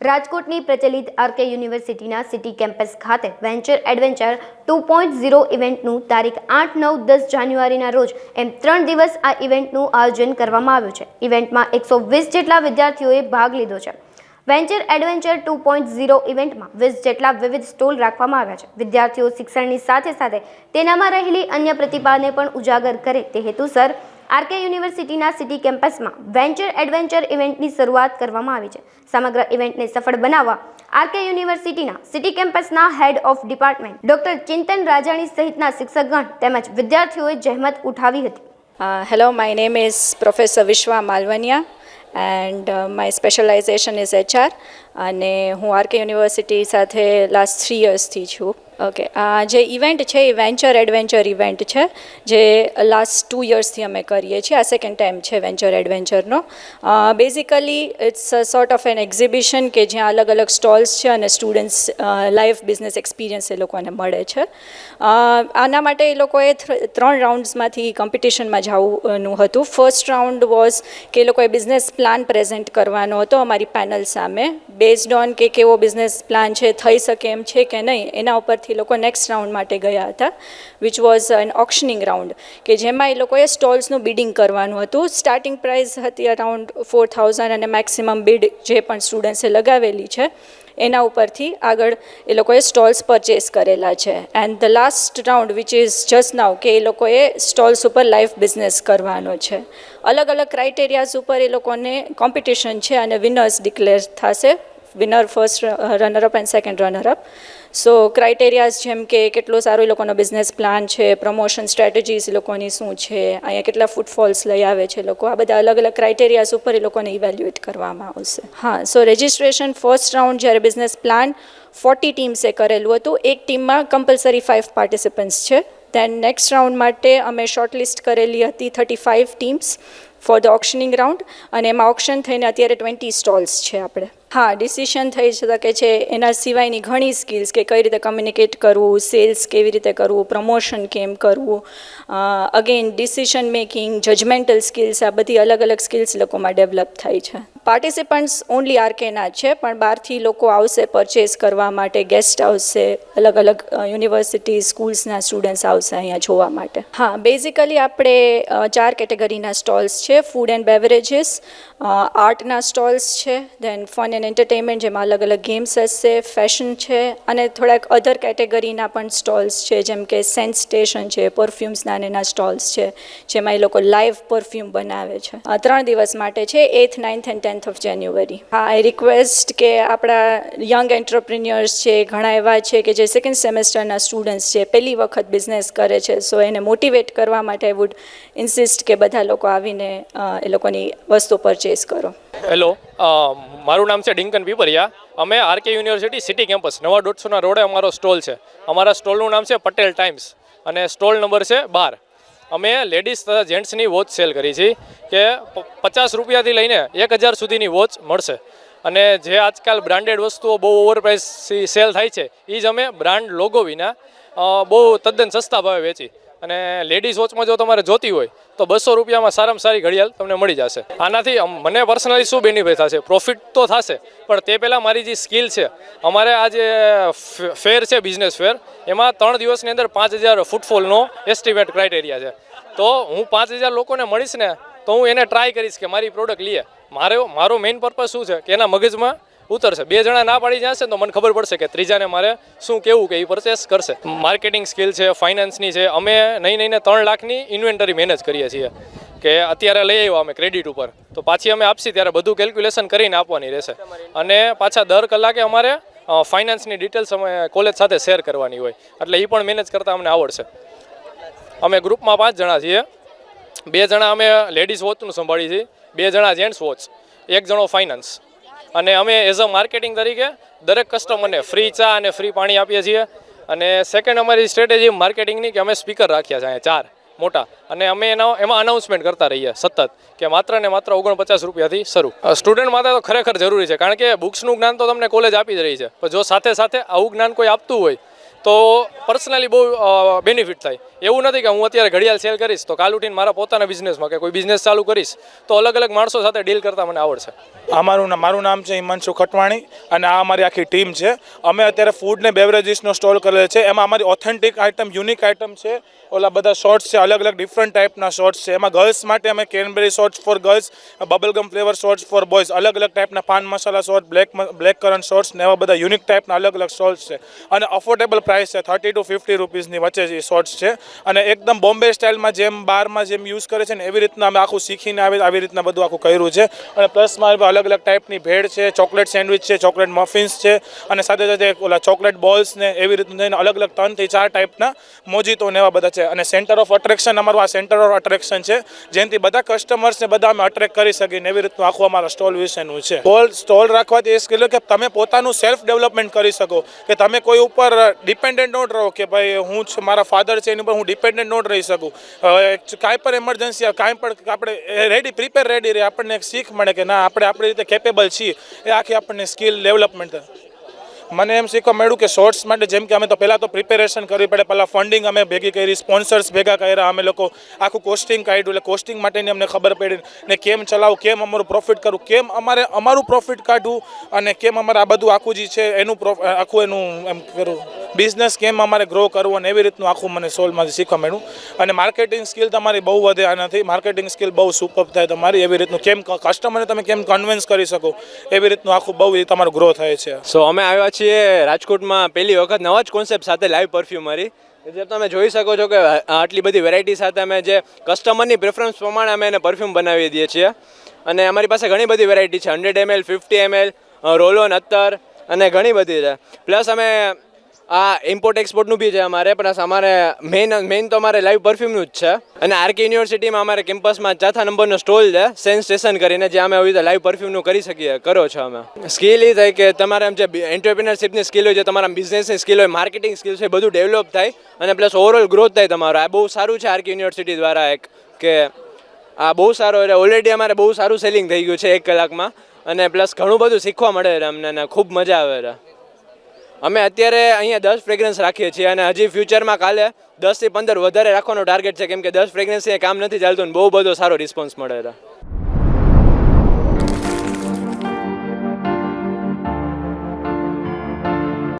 રાજકોટની પ્રચલિત આરકે યુનિવર્સિટીના સિટી કેમ્પસ ખાતે વેન્ચર એડવેન્ચર 2.0 ઇવેન્ટનું તારીખ 8, 9, 10 જાન્યુઆરીના રોજ એમ 3 દિવસ આ ઇવેન્ટનું આયોજન કરવામાં આવ્યું છે. ઇવેન્ટમાં 120 જેટલા વિદ્યાર્થીઓએ ભાગ લીધો છે. વેન્ચર એડવેન્ચર 2.0 ઇવેન્ટમાં 20 જેટલા વિવિધ સ્ટોલ રાખવામાં આવ્યા છે. વિદ્યાર્થીઓ શિક્ષણની સાથે સાથે તેનામાં રહેલી અન્ય પ્રતિભાને પણ ઉજાગર કરે તે હેતુસર આરકે યુનિવર્સિટીના સિટી કેમ્પસમાં વેન્ચર એડવેન્ચર ઇવેન્ટની શરૂઆત કરવામાં આવી છે. સમગ્ર ઇવેન્ટને સફળ બનાવવા આરકે યુનિવર્સિટીના સિટી કેમ્પસના head of department doctor Chintan Rajani સહિતના શિક્ષકગણ તેમજ વિદ્યાર્થીઓએ જહેમત ઉઠાવી હતી. Hello, my name is Professor Vishwa Malvania and my specialization is HR અને હું આરકે યુનિવર્સિટી સાથે લાસ્ટ 3 યર્સથી છું. ઓકે, આ જે ઇવેન્ટ છે એ વેન્ચર એડવેન્ચર ઇવેન્ટ છે જે લાસ્ટ 2 યર્સથી અમે કરીએ છીએ. આ સેકન્ડ ટાઈમ છે વેન્ચર એડવેન્ચરનો. Basically it's sort of an exhibition કે જ્યાં અલગ અલગ સ્ટોલ્સ છે અને સ્ટુડન્ટ્સ લાઈવ બિઝનેસ એક્સપિરિયન્સ એ લોકોને મળે છે. આના માટે એ લોકોએ 3 રાઉન્ડ્સમાંથી કોમ્પિટિશનમાં જવાનું હતું. ફર્સ્ટ રાઉન્ડ વોઝ કે એ લોકોએ બિઝનેસ પ્લાન પ્રેઝન્ટ કરવાનો હતો અમારી પેનલ સામે. બેઝડ ઓન કે કેવો બિઝનેસ પ્લાન છે, થઈ શકે એમ છે કે નહીં, એના ઉપરથી લોકો નેક્સ્ટ રાઉન્ડ માટે ગયા હતા, વિચ વોઝ એન ઓક્શનિંગ રાઉન્ડ કે જેમાં એ લોકોએ સ્ટોલ્સનું બિડિંગ કરવાનું હતું. સ્ટાર્ટિંગ પ્રાઇસ હતી અરાઉન્ડ 4,000 અને મેક્સિમમ બિડ જે પણ સ્ટુડન્ટ્સે લગાવેલી છે એના ઉપરથી આગળ એ લોકોએ સ્ટોલ્સ પરચેસ કરેલા છે. And the last round which is just now કે એ લોકોએ સ્ટોલ્સ ઉપર લાઈવ બિઝનેસ કરવાનો છે. અલગ અલગ ક્રાઇટેરિયાઝ ઉપર એ લોકોને કોમ્પિટિશન છે અને વિનર્સ ડિક્લેર થશે. Winner, first runner up and second runner up. So criterias જેમ કે કેટલો સારો એ લોકોનો બિઝનેસ પ્લાન છે, પ્રમોશન સ્ટ્રેટેજીસ એ લોકોની શું છે, અહીંયા કેટલા ફૂટફોલ્સ લઈ આવે છે લોકો, આ બધા અલગ અલગ ક્રાઇટેરિયાઝ ઉપર એ લોકોને ઇવેલ્યુએટ કરવામાં આવશે. હા, સો રજિસ્ટ્રેશન ફર્સ્ટ રાઉન્ડ જ્યારે બિઝનેસ પ્લાન 40 ટીમ્સે કરેલું હતું. એક ટીમમાં કમ્પલસરી 5 પાર્ટિસિપન્ટ્સ છે. દેન નેક્સ્ટ રાઉન્ડ માટે અમે શોર્ટલિસ્ટ કરેલી હતી 35 ટીમ્સ ફોર ધ ઓક્શનિંગ રાઉન્ડ અને એમાં ઓક્શન થઈને અત્યારે 20 સ્ટોલ્સ છે આપણે. હા, ડિસિશન થઈ શકે છે. એના સિવાયની ઘણી સ્કિલ્સ કે કઈ રીતે કમ્યુનિકેટ કરવું, સેલ્સ કેવી રીતે કરવું, પ્રમોશન કેમ કરવું, again decision making, judgemental skills, આ બધી અલગ અલગ સ્કિલ્સ લોકોમાં ડેવલપ થાય છે. પાર્ટિસિપન્ટ્સ ઓનલી આરકેના છે પણ બહારથી લોકો આવશે પરચેસ કરવા માટે, ગેસ્ટ આવશે, અલગ અલગ યુનિવર્સિટી સ્કૂલ્સના સ્ટુડન્ટ્સ આવશે અહીંયા જોવા માટે. હા, બેઝિકલી આપણે 4 કેટેગરીના સ્ટોલ્સ છે. ફૂડ એન્ડ બેવરેજીસ, આર્ટના સ્ટોલ્સ છે, દેન ફન એન્ડ એન્ટરટેનમેન્ટ જેમાં અલગ અલગ ગેમ્સ હશે, ફેશન છે અને થોડાક અધર કેટેગરીના પણ સ્ટોલ્સ છે જેમ કે સેન્ટ સ્ટેશન છે, પરફ્યુમ્સના એના સ્ટોલ્સ છે જેમાં એ લોકો લાઈવ પરફ્યુમ બનાવે છે. 3 દિવસ માટે છે, 8th, 9th and 10th of જાન્યુઆરી. હા, આઈ રિક્વેસ્ટ કે આપણા યંગ એન્ટરપ્રિન્યોર્સ છે, ઘણા એવા છે કે જે સેકન્ડ સેમેસ્ટરના સ્ટુડન્ટ્સ છે, પહેલી વખત બિઝનેસ કરે છે, સો એને મોટિવેટ કરવા માટે આઈ વુડ ઇન્સિસ્ટ કે બધા લોકો આવીને એ લોકોની વસ્તુ પરચેસ કરો. હેલો, મારું નામ છે ડિંકન પીપરિયા. અમે આરકે યુનિવર્સિટી સિટી કેમ્પસ નવા 150ના રોડે અમારો સ્ટોલ છે. અમારા સ્ટોલનું નામ છે પટેલ ટાઈમ્સ અને સ્ટોલ નંબર છે 12. અમે લેડીઝ તથા જેન્ટ્સની વોચ સેલ કરી છે કે 50 રૂપિયાથી લઈને 1000 સુધીની વોચ મળશે. અને જે આજકાલ બ્રાન્ડેડ વસ્તુઓ બહુ ઓવરપ્રાઇસ સેલ થાય છે એ જ અમે બ્રાન્ડ લોગો વિના બહુ તદ્દન સસ્તા ભાવે વેચી. અને લેડીઝ વોચમાં જો તમારે જોતી હોય તો 200 રૂપિયામાં સારામાં સારી ઘડિયાળ તમને મળી જશે. આનાથી મને પર્સનલી શું બેનિફિટ થશે? પ્રોફિટ તો થશે પણ તે પહેલાં મારી જે સ્કિલ છે, અમારે આ જે ફેર છે બિઝનેસ ફેર, એમાં 3 દિવસની અંદર 5000 ફૂટફોલનો એસ્ટિમેટ ક્રાઇટેરિયા છે. તો હું 5000 લોકોને મળીશ ને તો હું એને ટ્રાય કરીશ કે મારી પ્રોડક્ટ લઈએ. મારો મેઇન પર્પઝ શું છે કે એના મગજમાં ઉતરશે. 2 જણા ના પાડી જશે તો મને ખબર પડશે કે ત્રીજાને મારે શું કહેવું કે એ પરચેસ કરશે. માર્કેટિંગ સ્કિલ છે, ફાઇનાન્સની છે. અમે નહીં 3 લાખની ઇન્વેન્ટરી મેનેજ કરીએ છીએ કે અત્યારે લઈ આવ્યા અમે ક્રેડિટ ઉપર તો પાછી અમે આપશી ત્યારે બધું કેલ્ક્યુલેશન કરીને આપવાની રહેશે. અને પાછા દર કલાકે અમારે ફાઇનાન્સની ડિટેલ્સ અમે કોલેજ સાથે શેર કરવાની હોય એટલે એ પણ મેનેજ કરતાં અમને આવડશે. અમે ગ્રુપમાં 5 જણા છીએ. 2 જણા અમે લેડીઝ વોચનું સંભાળીએ છીએ, 2 જણા જેન્ટ્સ વોચ, 1 જણો ફાઇનાન્સ. અને અમે એઝ અ માર્કેટિંગ તરીકે દરેક કસ્ટમરને ફ્રી ચા અને ફ્રી પાણી આપીએ છીએ. અને સેકન્ડ અમારી સ્ટ્રેટેજી માર્કેટિંગની કે અમે સ્પીકર રાખ્યા છે અહીંયા 4 મોટા અને અમે એમાં અનાઉન્સમેન્ટ કરતા રહીએ સતત કે માત્ર ને માત્ર 49 રૂપિયાથી શરૂ. સ્ટુડન્ટ માટે તો ખરેખર જરૂરી છે કારણ કે બુક્સનું જ્ઞાન તો તમને કોલેજ આપી જ રહી છે પણ જો સાથે સાથે આવું જ્ઞાન કોઈ આપતું હોય તો પર્સનલી બહુ બેનિફિટ થાય. એવું નથી કે હું અત્યારે ઘડિયાળ સેલ કરીશ તો કાલ ઉઠીને મારા પોતાના બિઝનેસમાં કે કોઈ બિઝનેસ ચાલુ કરીશ તો અલગ અલગ માણસો સાથે ડીલ કરતાં મને આવડશે. મારું નામ છે હિમાંશુ ખટવાણી અને આ અમારી આખી ટીમ છે. અમે અત્યારે ફૂડ ને બેવરેજીસનો સ્ટોલ કરેલો છે. એમાં અમારી ઓથેન્ટિક આઇટમ, યુનિક આઇટમ છે. ઓલા બધા શોર્ટ્સ છે, અલગ અલગ ડિફરન્ટ ટાઈપના શોર્ટ્સ છે. એમાં ગર્લ્સ માટે અમે cranberry shots for girls, bubblegum flavour shots for boys, અલગ અલગ ટાઈપના પાન મસાલા શોર્ટ, બ્લેક કરન્ટ શોર્ટ્સ ને એવા બધા યુનિક ટાઈપના અલગ અલગ શોર્ટ્સ છે. અને અફોર્ડેબલ પ્રાઇસ છે, 30 to 50 રૂપીસની વચ્ચે જે શોર્ટ્સ છે. અને એકદમ બોમ્બે સ્ટાઇલમાં જેમ બારમાં જેમ યુઝ કરે છે ને એવી રીતના અમે આખું શીખીને આવી રીતના બધું આખું કર્યું છે. અને પ્લસમાં અલગ અલગ ટાઈપની ભેળ છે, ચોકલેટ સેન્ડવિચ છે, ચોકલેટ મફિન્સ છે અને સાથે સાથે ઓલા ચોકલેટ બોલ્સ ને એવી રીતના અલગ અલગ 3 થી 4 ટાઈપના મોજીતો ને એવા બધા છે. અને સેન્ટર ઓફ અટ્રેક્શન અમારું આ સેન્ટર ઓફ અટ્રેક્શન છે, જેનાથી બધા કસ્ટમર્સને બધા અમે અટ્રેક્ટ કરી શકીએ ને એવી રીતનું આખું અમારા સ્ટોલ વિશેનું છે. સ્ટોલ રાખવાથી એ સ્કિલ કે તમે પોતાનું સેલ્ફ ડેવલપમેન્ટ કરી શકો, કે તમે કોઈ ઉપર ડિપેન્ડન્ટ ન રહો કે ભાઈ હું મારા ફાધર છે એની ઉપર હું ડિપેન્ડન્ટ ન રહી શકું. કાંઈ પણ એમરજન્સી કાંઈ પણ આપણે પ્રિપેર રેડી રહે, આપણને એક શીખ મળે કે ના આપણે આપણી રીતે કેપેબલ છીએ. એ આખી આપણને સ્કિલ ડેવલપમેન્ટ. મને એમ શીખવા મળ્યું કે શોર્ટ્સ માટે જેમ કે અમે તો પહેલાં તો પ્રિપેરેશન કરવી પડે, પહેલાં ફંડિંગ અમે ભેગી કરી, સ્પોન્સર્સ ભેગા કર્યા, અમે લોકો આખું કોસ્ટિંગ કાઢ્યું. એટલે કોસ્ટિંગ માટેની અમને ખબર પડી ને કેમ ચલાવવું, કેમ અમારું પ્રોફિટ કરવું, કેમ અમારું પ્રોફિટ કાઢવું અને કેમ અમારે આ બધું આખું જે છે એનું આખું એનું એમ કરવું, બિઝનેસ કેમ અમારે ગ્રો કરવો અને એવી રીતનું આખું મને સોલમાંથી શીખવા મળ્યું. અને માર્કેટિંગ સ્કિલ તમારી બહુ વધે આનાથી, માર્કેટિંગ સ્કિલ બહુ સુપર થાય તમારી. એવી રીતનું કેમ કસ્ટમરને તમે કેમ કન્વિન્સ કરી શકો, એવી રીતનું આખું બહુ તમારું ગ્રો થાય છે. સો અમે આવ્યા છીએ રાજકોટમાં પહેલી વખત નવા જ કોન્સેપ્ટ સાથે લાઈવ પરફ્યુમરી. જે તમે જોઈ શકો છો કે આટલી બધી વેરાયટી સાથે અમે જે કસ્ટમરની પ્રેફરન્સ પ્રમાણે અમે એને પરફ્યુમ બનાવી દઈએ છીએ. અને અમારી પાસે ઘણી બધી વેરાયટી છે, 100 ml, 50 ml, રોલ ઓન અત્તર અને ઘણી બધી છે. પ્લસ અમે આ ઇમ્પોર્ટ એક્સપોર્ટનું બી છે અમારે, પ્લસ અમારે મેઇન તો અમારે લાઈવ પરફ્યુમનું જ છે. અને આરકે યુનિવર્સિટીમાં અમારે કેમ્પસમાં 4થા નંબરનો સ્ટોલ છે સેન્સ સ્ટેશન કરીને, જ્યાં અમે આવી રીતે લાઈવ પરફ્યુમનું કરી શકીએ કરો છો. અમે સ્કિલ એ થાય કે તમારે આમ જે એન્ટરપ્રિનરશિપની સ્કિલ હોય છે, તમારા બિઝનેસની સ્કિલ હોય, માર્કેટિંગ સ્કિલ છે, બધું ડેવલપ થાય અને પ્લસ ઓવરઓલ ગ્રોથ થાય તમારો. આ બહુ સારું છે આરકે યુનિવર્સિટી દ્વારા એક કે આ બહુ સારો, એટલે ઓલરેડી અમારે બહુ સારું સેલિંગ થઈ ગયું છે 1 કલાકમાં. અને પ્લસ ઘણું બધું શીખવા મળે છે અમને અને ખૂબ મજા આવે છે. અમે અત્યારે અહીંયા 10 ફ્રેગ્રન્સ રાખીએ છીએ અને હજી ફ્યુચરમાં કાલે 10 થી 15 વધારે રાખવાનો ટાર્ગેટ છે, કેમ કે 10 ફ્રેગ્રન્સથી કામ નથી ચાલતું ને બહુ બધો સારો રિસ્પોન્સ મળે છે.